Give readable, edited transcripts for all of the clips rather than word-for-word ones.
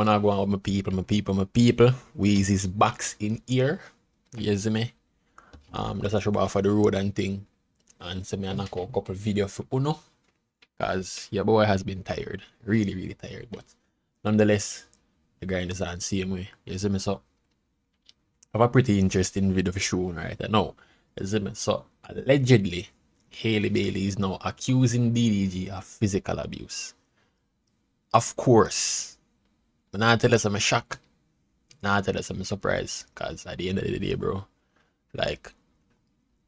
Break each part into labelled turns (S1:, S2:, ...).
S1: wanna go on with my people. Weezy's backs in here. You see me? That's a show off for the road and thing. And so me I knock out a couple video for Uno. Cause your boy has been tired. Really, really tired. But nonetheless, the grind is on same way. You see me? So I have a pretty interesting video for sure right now. You see me? So allegedly, Halle Bailey is now accusing DDG of physical abuse. Of course, I'm not tell us I'm shocked. Not tell us I'm surprised. Cause at the end of the day, bro, like,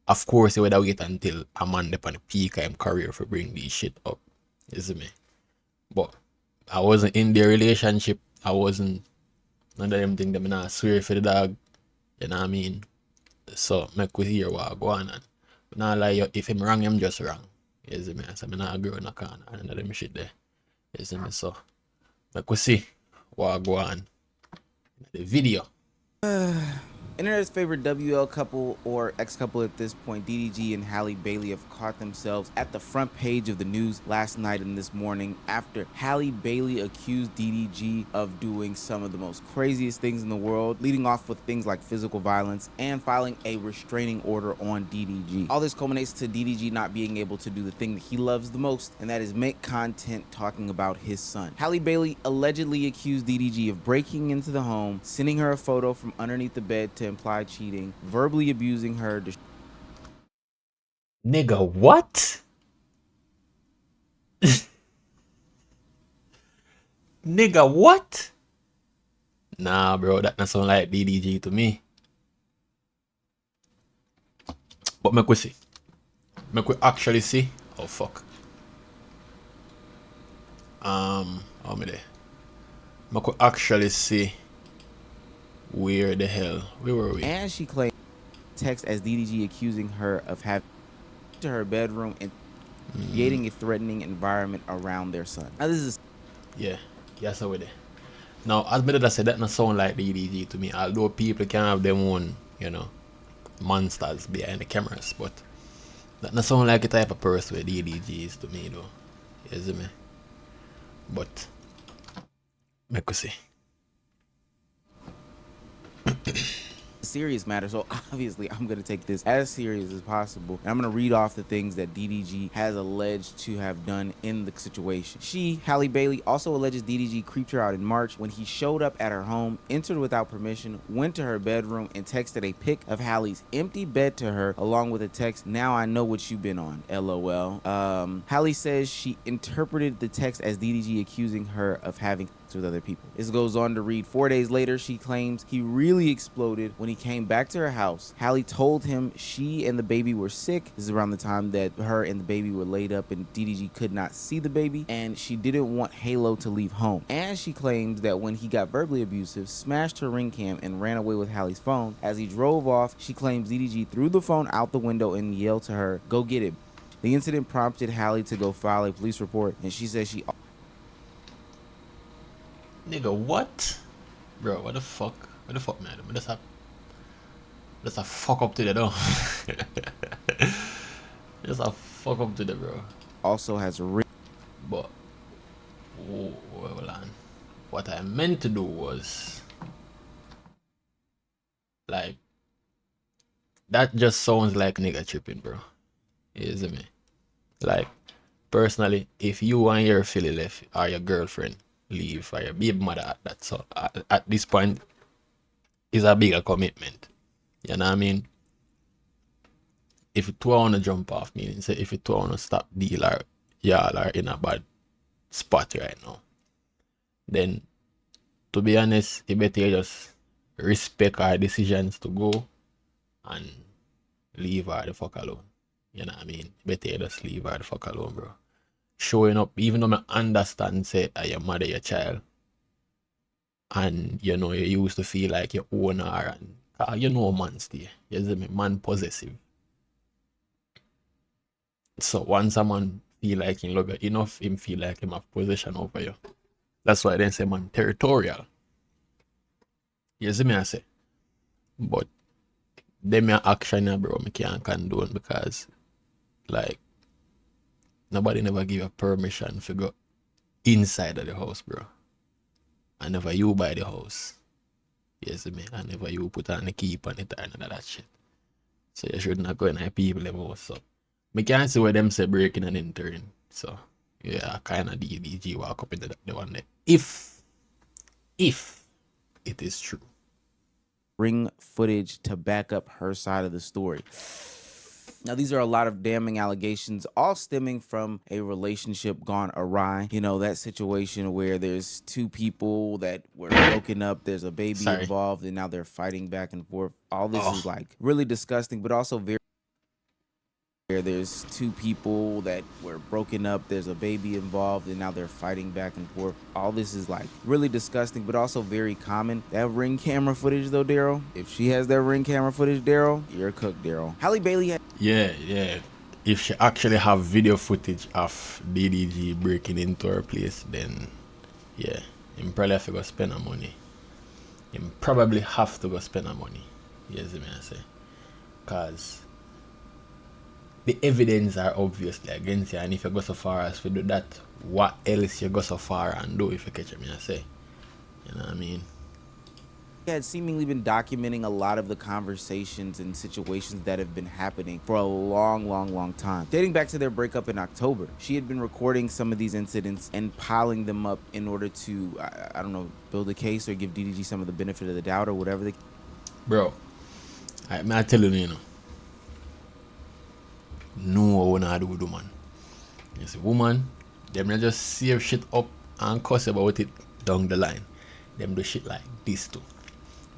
S1: of course, you would wait until a man up on the peak of his career for bring this shit up. You see me? But I wasn't in their relationship. I wasn't none of them think them not swear for the dog. You know what I mean? So make we hear what go on and not like if him wrong, him just wrong. You see me? So I'm not agree in a corner and none of them shit there. You see me? So make we see what go on in the video.
S2: Internet's favorite WL couple or ex-couple at this point, DDG and Halle Bailey, have caught themselves at the front page of the news last night and this morning after Halle Bailey accused DDG of doing some of the most craziest things in the world, leading off with things like physical violence and filing a restraining order on DDG. All this culminates to DDG not being able to do the thing that he loves the most, and that is make content talking about his son. Halle Bailey allegedly accused DDG of breaking into the home, sending her a photo from underneath the bed to imply cheating, verbally abusing her.
S1: Nigga, what? Nigga, what? Nah, bro, that not sound like DDG to me. But make we see. Make we actually see. Oh fuck. How me there? Make we actually see where the hell where were we?
S2: And she claimed text as DDG accusing her of having to her bedroom and creating a threatening environment around their son. Now this is
S1: So we there. Now as me I said, that not sound like DDG to me, although people can have their own, you know, monsters behind the cameras, but that not sound like the type of person where DDG is to me though. You see me? But make we see.
S2: a serious matter, so obviously I'm going to take this as serious as possible, and I'm going to read off the things that DDG has alleged to have done in the situation. She, Halle Bailey, also alleges DDG creeped her out in March when he showed up at her home, entered without permission, went to her bedroom, and texted a pic of Halle's empty bed to her, along with a text, "Now I know what you've been on, LOL." Halle says she interpreted the text as DDG accusing her of having with other people. This goes on to read, 4 days later, she claims he really exploded when he came back to her house. Halle told him she and the baby were sick. This is around the time that her and the baby were laid up and DDG could not see the baby, and she didn't want Halo to leave home. And she claims that when he got verbally abusive, smashed her ring cam and ran away with Halle's phone. As he drove off, she claims DDG threw the phone out the window and yelled to her, "Go get it." The incident prompted Halle to go file a police report, and she says she...
S1: Nigga, what? Bro, what the fuck? What the fuck, man? That's a fuck up to the though. Just a fuck up to the bro.
S2: also has
S1: But hold on. What I meant to do was like that just sounds like nigga tripping, bro. You see me? Like personally, if you and your filly left or your girlfriend leave or your baby mother at that, so at this point is a bigger commitment. You know what I mean? If you two wanna jump off, meaning say if you two wanna stop deal or y'all are in a bad spot right now, then to be honest, you better just respect our decisions to go and leave her the fuck alone. You know what I mean? Better just leave her the fuck alone, bro. Showing up, even though I understand, say, your mother, your child, and you know, you used to feel like you own her, and you know, man, stay. You see me, man, possessive. So once a man feel like him love you enough, him feel like him have possession over you. That's why they say man territorial. You see me, I say. But them action, bro, me can't condone because, like, nobody never give you permission to go inside of the house, bro. I never you buy the house. Yes, me. I never you put on the keep on it or none of that shit. So you should not go in people them house. So me can't see where them say breaking and entering. So yeah, kind of DDG walk up into the one there. If it is true.
S2: Bring footage to back up her side of the story. Now, these are a lot of damning allegations, all stemming from a relationship gone awry. You know, that situation where there's two people that were broken up, there's a baby involved, and now they're fighting back and forth. All this is like really disgusting, but also very... Where there's two people that were broken up, there's a baby involved, and now they're fighting back and forth. All this is like really disgusting, but also very common. That Ring camera footage though, Daryl, if she has that Ring camera footage, Daryl, you're cooked, Daryl. Halle Bailey had...
S1: Yeah. If she actually have video footage of DDG breaking into her place, then yeah, him probably have to go spend her money. Him probably have to go spend her money. Yes, me I say. Cause the evidence are obviously against you, and if you go so far as to do that, what else you go so far and do if you catch me I say? You know what I mean?
S2: Had seemingly been documenting a lot of the conversations and situations that have been happening for a long time. Dating back to their breakup in October, she had been recording some of these incidents and piling them up in order to, I don't know, build a case or give DDG some of the benefit of the doubt or whatever.
S1: Bro, I tell you, no one I do with woman. You see, woman, them not just save shit up and cuss about it down the line. Them do shit like this too.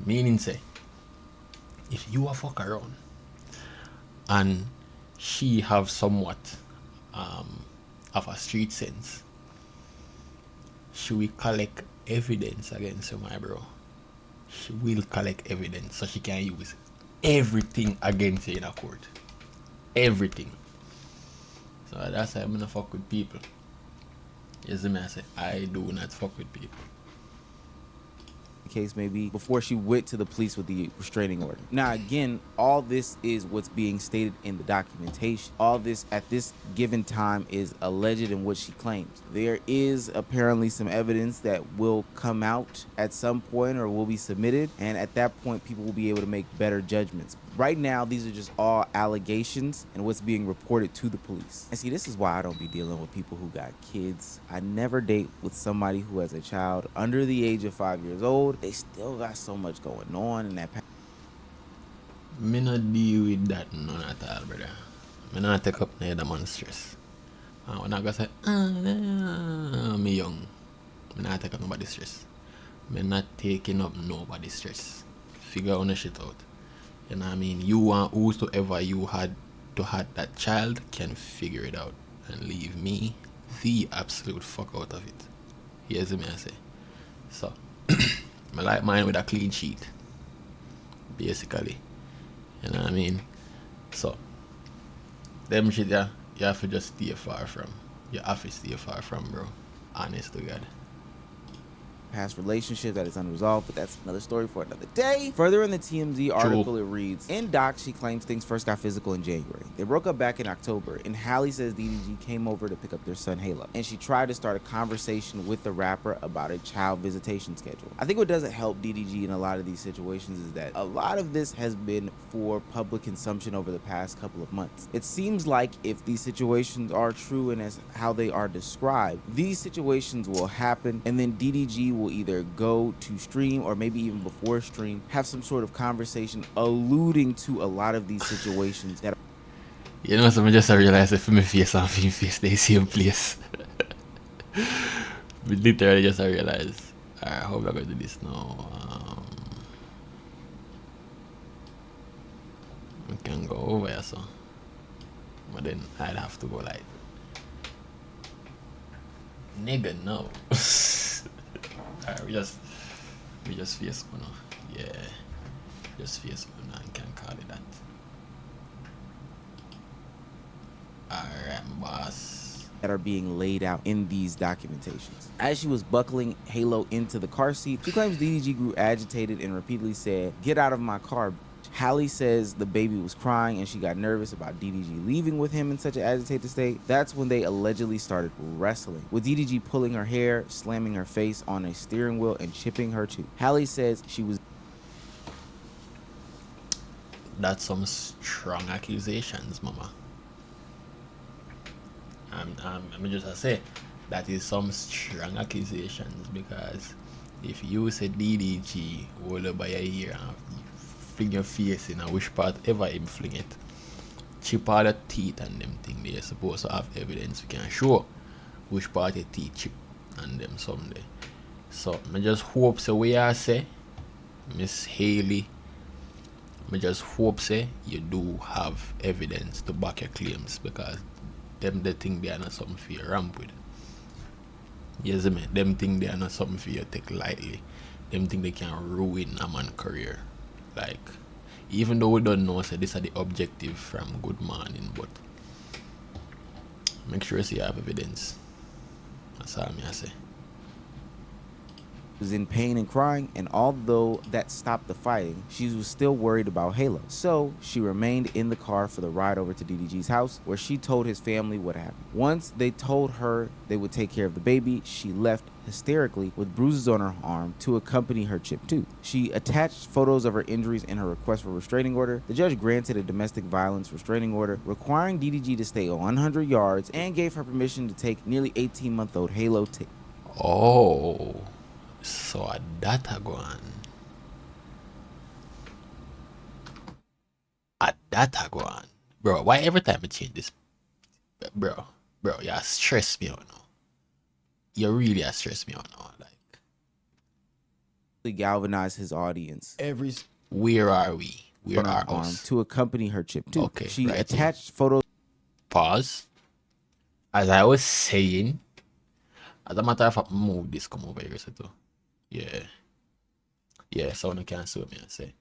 S1: Meaning say, if you are fuck around and she have somewhat of a street sense, she will collect evidence against you, my bro. She will collect evidence so she can use everything against you in a court. Everything. So that's why I'm gonna fuck with people. Yes, me I say I do not fuck with people.
S2: Case may be, before she went to the police with the restraining order. Now again, all this is what's being stated in the documentation. All this at this given time is alleged in what she claims. There is apparently some evidence that will come out at some point or will be submitted, and at that point people will be able to make better judgments. Right now, these are just all allegations and what's being reported to the police. And see, this is why I don't be dealing with people who got kids. I never date with somebody who has a child under the age of 5 years old. They still got so much going on in that.
S1: Me not deal with that none at all, brother. Me not take up no other man's stress. And when I go say, me young, me not take up nobody's stress. Me not taking up nobody's stress. Figure on the shit out. You know what I mean? You want whosoever you had to had that child can figure it out and leave me the absolute fuck out of it. Here's me I say. So I like mine with a clean sheet. Basically. You know what I mean? So them shit you have to just stay far from. You have to stay far from, bro. Honest to God.
S2: Past relationship that is unresolved, but that's another story for another day. Further in the TMZ article, it reads, in doc, she claims things first got physical in January. They broke up back in October, and Halle says DDG came over to pick up their son Halo, and she tried to start a conversation with the rapper about a child visitation schedule. I think what doesn't help DDG in a lot of these situations is that a lot of this has been for public consumption over the past couple of months. It seems like if these situations are true and as how they are described, these situations will happen, and then DDG will either go to stream or maybe even before stream have some sort of conversation alluding to a lot of these situations that
S1: you know, so I just realized if my face and film face they same place. But literally just I realized, alright, how am I going to do this now? We can go over here, so but then I'd have to go like nigga no. Alright, we just face one. Yeah. Just face one and can call it that. Alright, boss.
S2: that are being laid out in these documentations. As she was buckling Halo into the car seat, she claims DDG grew agitated and repeatedly said, "Get out of my car, bitch." Halle says the baby was crying and she got nervous about DDG leaving with him in such an agitated state. That's when they allegedly started wrestling, with DDG pulling her hair, slamming her face on a steering wheel, and chipping her too. Halle says she was...
S1: That's some strong accusations, mama. I'm just gonna say that is some strong accusations, because if you say DDG hold up by your ear and fling your face in a which part ever him fling it, chip all the teeth and them thing, they're supposed to have evidence we can show which part your teeth chip and them someday. So I just hope so we are say Miss Halle, I just hope say you do have evidence to back your claims, because them the thing they are not something for you ramp with. Yes, me. Them think they are not something for you take lightly. Them think they can ruin a man's career. Like, even though we don't know, so this are the objective from Good Morning, but make sure you have evidence. That's all I say.
S2: Was in pain and crying, and although that stopped the fighting, she was still worried about Halo. So she remained in the car for the ride over to DDG's house, where she told his family what happened. Once they told her they would take care of the baby, she left hysterically with bruises on her arm to accompany her chipped tooth. She attached photos of her injuries in her request for restraining order. The judge granted a domestic violence restraining order requiring DDG to stay 100 yards and gave her permission to take nearly 18-month-old Halo to...
S1: Oh. So that a go on. That a go on. Bro, why every time I change this? Bro, you stress me out now. You really stress me out now. Like,
S2: galvanize his audience.
S1: Where are we? Where are us?
S2: To accompany her chip too.
S1: Okay,
S2: she
S1: right
S2: attached photos.
S1: Pause. As I was saying, as a matter of fact, move this come over here, so too. Yeah, someone can sue me and say.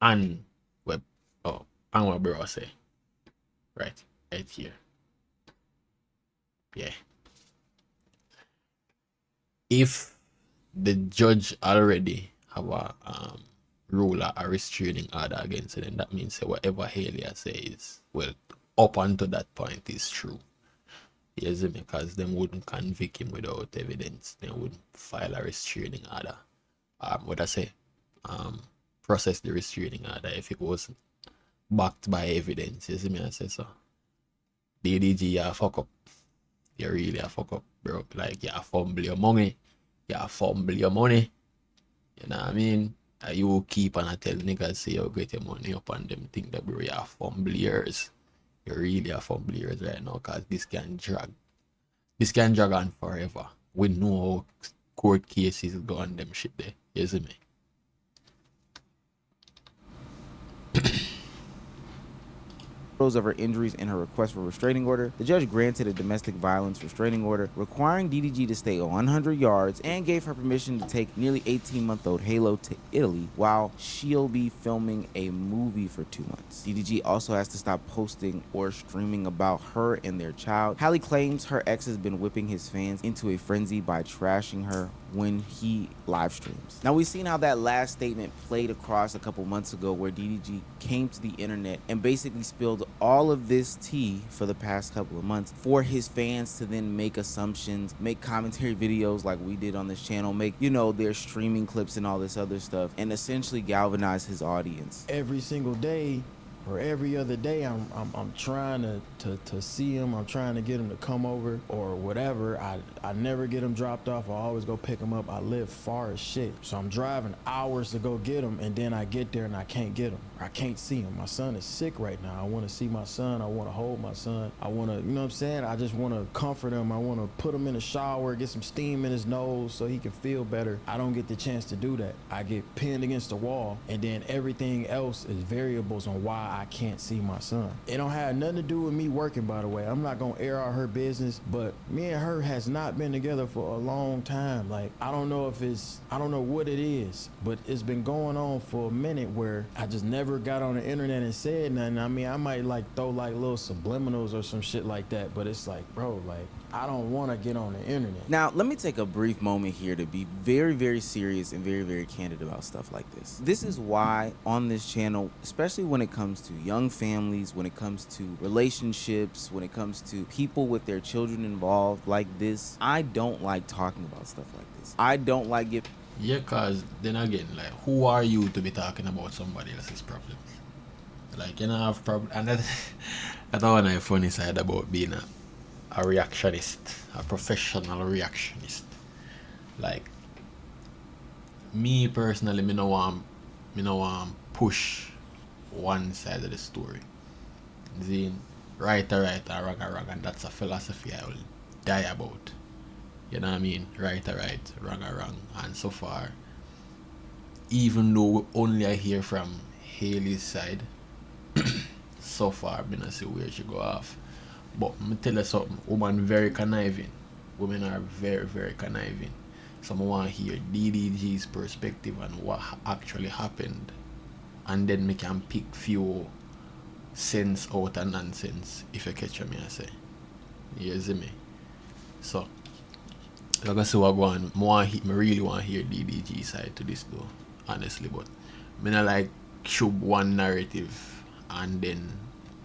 S1: And web, and what bro say. Right here. Yeah. If the judge already have a ruler or restraining order against it, then that means that whatever Halle says, well, up until that point is true. Yes, because them wouldn't convict him without evidence. They wouldn't file a restraining order. What I say? Process the restraining order if it wasn't backed by evidence. You see me? I say so. DDG, you fuck up. You really a fuck up, bro. Like, you fumble your money. You fumble your money. You know what I mean? You keep on tell niggas say you get your money up on them think that, bro, you fumble yours. You really a fumble yours right now, because this can drag. This can drag on forever. We know how court cases go on them shit there. You see me?
S2: Photos of her injuries in her request for restraining order. The judge granted a domestic violence restraining order requiring DDG to stay 100 yards and gave her permission to take nearly 18-month-old Halo to Italy while she'll be filming a movie for 2 months. DDG also has to stop posting or streaming about her and their child. Halle claims her ex has been whipping his fans into a frenzy by trashing her when he live streams. Now, we've seen how that last statement played across a couple months ago, where DDG came to the internet and basically spilled all of this tea for the past couple of months for his fans to then make assumptions, make commentary videos like we did on this channel, make, you know, their streaming clips and all this other stuff, and essentially galvanize his audience.
S3: Every single day or every other day, I'm trying to see him. I'm trying to get him to come over or whatever. I never get him dropped off. I always go pick him up. I live far as shit, so I'm driving hours to go get him, and then I get there and I can't get him. I can't see him. My son is sick right now. I want to see my son. I want to hold my son. I want to, you know what I'm saying? I just want to comfort him. I want to put him in the shower, get some steam in his nose so he can feel better. I don't get the chance to do that. I get pinned against the wall, and then everything else is variables on why I can't see my son. It don't have nothing to do with me working, by the way. I'm not gonna air out her business, but me and her has not been together for a long time. Like, I don't know what it is, but it's been going on for a minute where I just never got on the internet and said nothing. I mean, I might like throw like little subliminals or some shit like that, but it's like, bro, like, I don't want to get on the internet.
S2: Now, let me take a brief moment here to be very, very serious and very, very candid about stuff like this. This is why on this channel, especially when it comes to young families, when it comes to relationships, when it comes to people with their children involved like this, I don't like talking about stuff like this. I don't like it.
S1: Yeah, cause then again, like, who are you to be talking about somebody else's problems? Like, you know, have problem, and that's one of the funny side about being a reactionist, a professional reactionist. Like, me personally, me no want push one side of the story. Zine, right or wrong or wrong, and that's a philosophy I will die about. You know what I mean? Right or right, wrong or wrong. And so far, even though only I hear from Haley's side, so far I've been to see where she go off. But me tell you something, women very conniving. Women are very, very conniving. So I want to hear DDG's perspective on what actually happened. And then me can pick few sense out of nonsense, if you catch me I say. You see me? So, like I say what going on, me really want to hear DDG side to this though, honestly, but me not like shove one narrative and then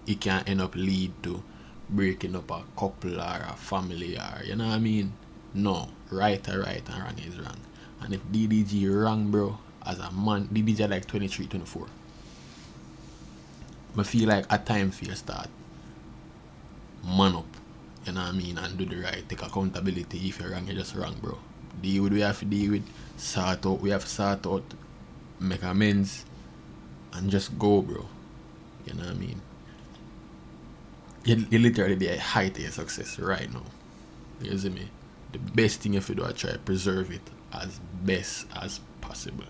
S1: it can end up lead to breaking up a couple or a family, or you know what I mean? No, right or right and wrong is wrong. And if DDG wrong, bro, as a man, DDG like 23, 24. I feel like a time for you start man up, you know what I mean, and do the right, take accountability. If you're wrong, you're just wrong, bro. Deal with what we have to deal with, sort out, we have to sort out, make amends, and just go, bro. You know what I mean? You're literally the height of your success right now. You see me? The best thing if you do is try to preserve it as best as possible.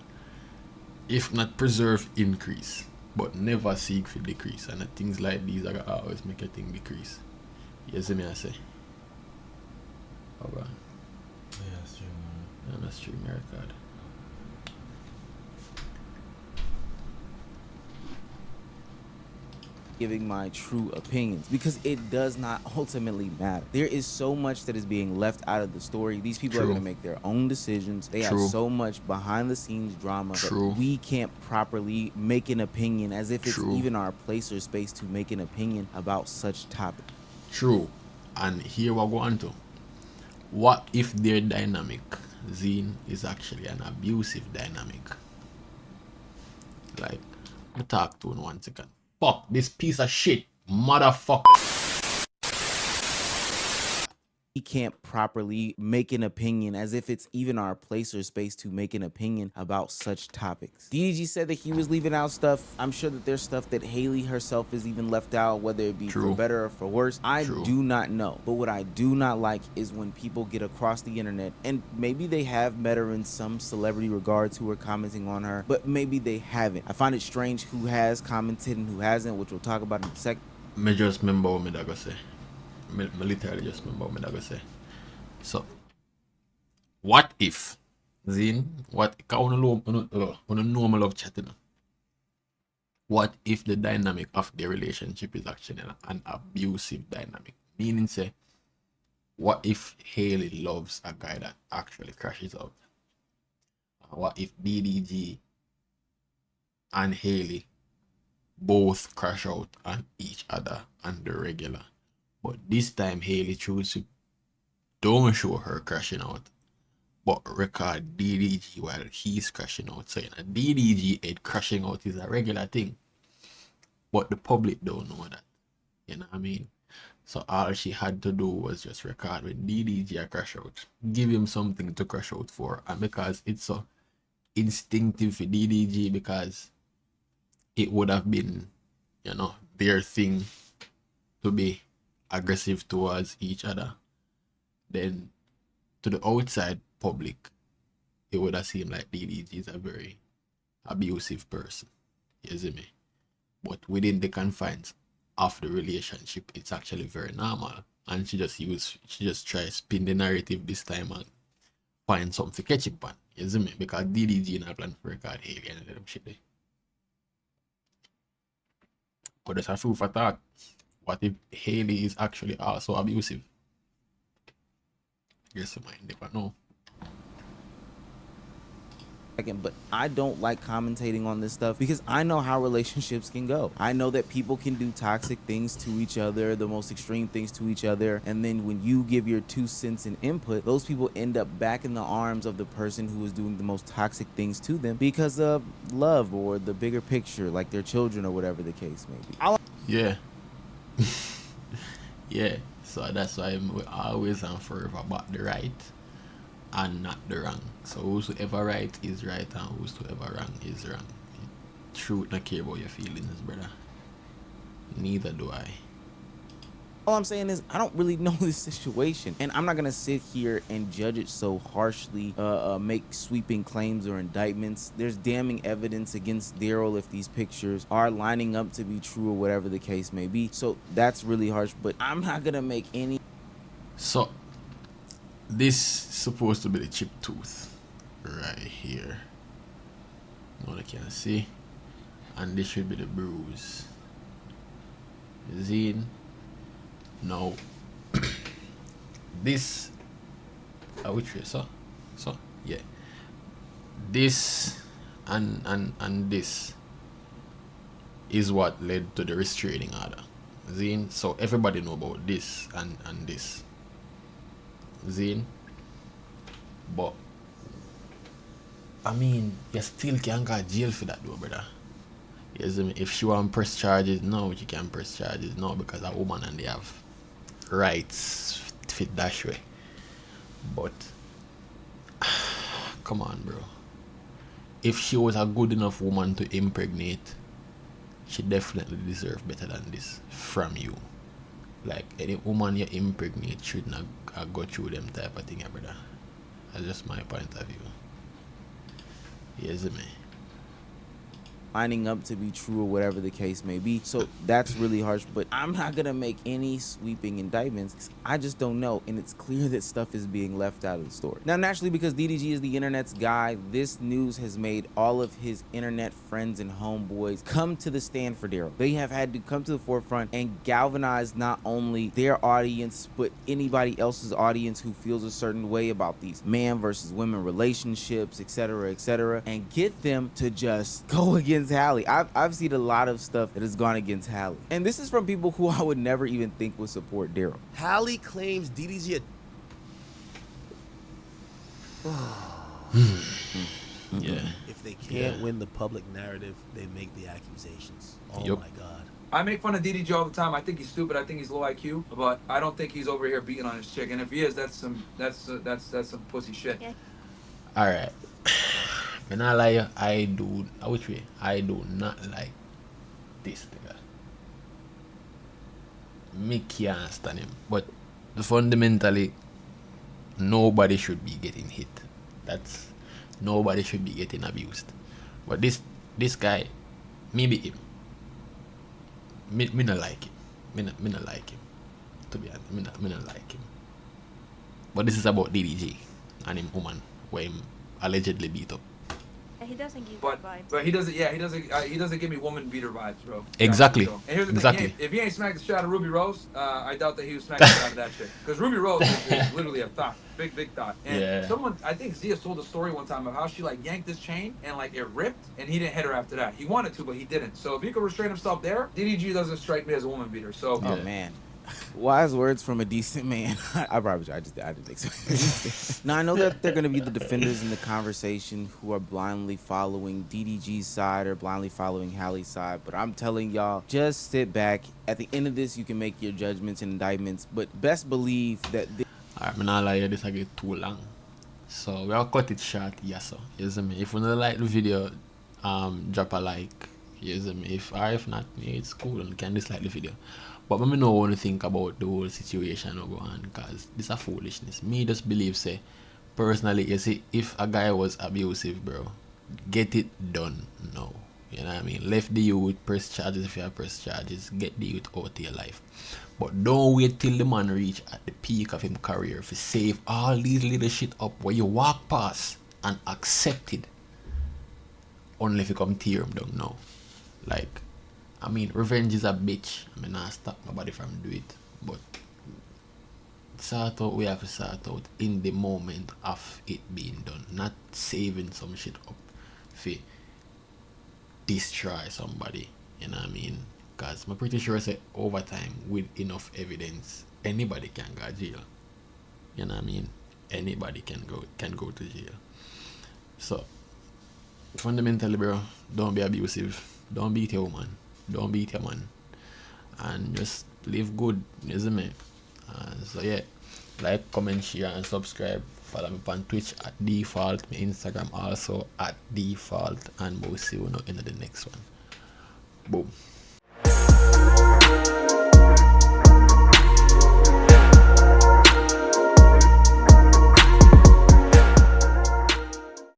S1: If not preserve, increase. But never seek for decrease. And things like these are gonna always make a thing decrease. You see me I say? Alright.
S3: Yeah, that's true, man.
S1: And that's true, my record.
S2: Giving my true opinions because it does not ultimately matter. There is so much that is being left out of the story. These people are going to make their own decisions. They have so much behind the scenes drama that we can't properly make an opinion as if it's even our place or space to make an opinion about such topic.
S1: True. And here we're going to. What if their dynamic, Zine, is actually an abusive dynamic? Like, I'll talk to in 1 second. Fuck this piece of shit, motherfucker.
S2: We can't properly make an opinion as if it's even our place or space to make an opinion about such topics. DDG said that he was leaving out stuff. I'm sure that there's stuff that Haley herself is even left out, whether it be for better or for worse. I do not know. But what I do not like is when people get across the internet, and maybe they have met her in some celebrity regards who are commenting on her, but maybe they haven't. I find it strange who has commented and who hasn't, which we'll talk about in a second.
S1: Me just remember what me da go say. Me literally just remember what me da go say. So, what if, Zine, what, cause I know me love chatting. What if the dynamic of the relationship is actually an abusive dynamic? Meaning say, what if Haley loves a guy that actually crashes out? What if DDG and Haley both crash out on each other on the regular? But this time Haley chooses to don't show her crashing out, but record DDG while he's crashing out. So in a DDG head crashing out is a regular thing, but the public don't know that. You know what I mean? So all she had to do was just record with DDG a crash out, give him something to crash out for, and because it's so instinctive for DDG, because it would have been, you know, their thing to be aggressive towards each other, then to the outside public it would have seemed like DDG is a very abusive person. You see me? but within the confines of the relationship, it's actually very normal. And she just tries spin the narrative this time and find something to catch it on. You see me? Because DDG not plan for record Halle and them shit there. But there's a food for thought. What if Halle is actually also abusive? Guess you might never know.
S2: But I don't like commentating on this stuff because I know how relationships can go. I know that people can do toxic things to each other, the most extreme things to each other, and then when you give your 2 cents and input, those people end up back in the arms of the person who is doing the most toxic things to them because of love or the bigger picture, like their children or whatever the case may be.
S1: Yeah. Yeah. So that's why I'm always and forever about the right and not the wrong. So whosoever right is right and whosoever wrong is wrong. Truth not care about your feelings, brother. Neither do I.
S2: All I'm saying is I don't really know this situation, and I'm not gonna sit here and judge it so harshly, make sweeping claims or indictments. There's damning evidence against Daryl if these pictures are lining up to be true or whatever the case may be. So that's really harsh, but I'm not gonna make any.
S1: So this is supposed to be the chipped tooth right here. No one can see. And this should be the bruise. Zine. Now this which way? So yeah. This and this is what led to the restraining order. Zine. So everybody know about this and this. Zine. But I mean, you still can't go to jail for that though, brother. Yes, I mean, if she want press charges, no, she can press charges, no, because a woman and they have rights fit that way. But come on, bro. If she was a good enough woman to impregnate, she definitely deserves better than this from you. Like any woman you impregnate should not go through them type of thing, brother. That's just my point of view. Yes, me.
S2: Lining up to be true or whatever the case may be. So that's really harsh, but I'm not gonna make any sweeping indictments. I just don't know, and it's clear that stuff is being left out of the story. Now, naturally, because DDG is the internet's guy, this news has made all of his internet friends and homeboys come to the stand for Daryl. They have had to come to the forefront and galvanize not only their audience, but anybody else's audience who feels a certain way about these man versus women relationships, etc., and get them to just go against Halle. I've seen a lot of stuff that has gone against Halle, and this is from people who I would never even think would support Daryl.
S4: Halle claims DDG.
S1: Yeah.
S4: If they can't win the public narrative, they make the accusations. Oh
S1: Yep.
S4: my God.
S5: I make fun of DDG all the time. I think he's stupid. I think he's low IQ, but I don't think he's over here beating on his chick. And if he is, that's some pussy shit.
S1: All right. When I lie, I do not like this nigga. Me can't stand him. But fundamentally, nobody should be getting hit. Nobody should be getting abused. But this guy, maybe him. Me not like him. Me not like him. To be honest, me not like him. But this is about DDG and him woman where him allegedly beat up.
S6: He doesn't give
S5: But
S6: good vibes.
S5: but he doesn't. Yeah, he doesn't give me woman beater vibes, bro.
S1: Exactly.
S5: And here's the
S1: Exactly.
S5: thing: if he ain't smacked the shit out of Ruby Rose, I doubt that he was smacking the shit out of that chick. Because Ruby Rose is literally a thought, big thought. And
S1: Yeah.
S5: someone, I think Zia told a story one time of how she like yanked this chain and like it ripped, and he didn't hit her after that. He wanted to, but he didn't. So if he could restrain himself there, DDG doesn't strike me as a woman beater. So
S2: Oh man. Wise words from a decent man. I probably I didn't expect. Now I know that they're going to be the defenders in the conversation who are blindly following DDG's side or blindly following Halle's side, but I'm telling y'all, just sit back. At the end of this, you can make your judgments and indictments, but best believe that.
S1: Alright, I'm not lie, this I get too long. So we'll cut it short, yes sir. You see me? If you don't like the video, drop a like. You see me? If not, yeah, it's cool and you can dislike the video. But let me know what you think about the whole situation going on, because this is a foolishness. Me just believe say personally, you see, if a guy was abusive, bro, get it done now. You know what I mean? Left the youth, press charges if you have press charges, get the youth out of your life. But don't wait till the man reach at the peak of his career to save all these little shit up where you walk past and accept it. Only if you come tear him down now. Like, I mean, revenge is a bitch. I mean, I stop nobody from do it. But sort out, we have to sort out in the moment of it being done. Not saving some shit up for destroy somebody. You know what I mean? Because I'm pretty sure say over time with enough evidence, anybody can go to jail. You know what I mean? Anybody can go to jail. So fundamentally, bro, don't be abusive. Don't beat your woman. Don't beat your man. And just live good, isn't it? So yeah, like, comment, share, and subscribe. Follow me on Twitch at default, my Instagram also at default, and we'll see you in the next one. Boom.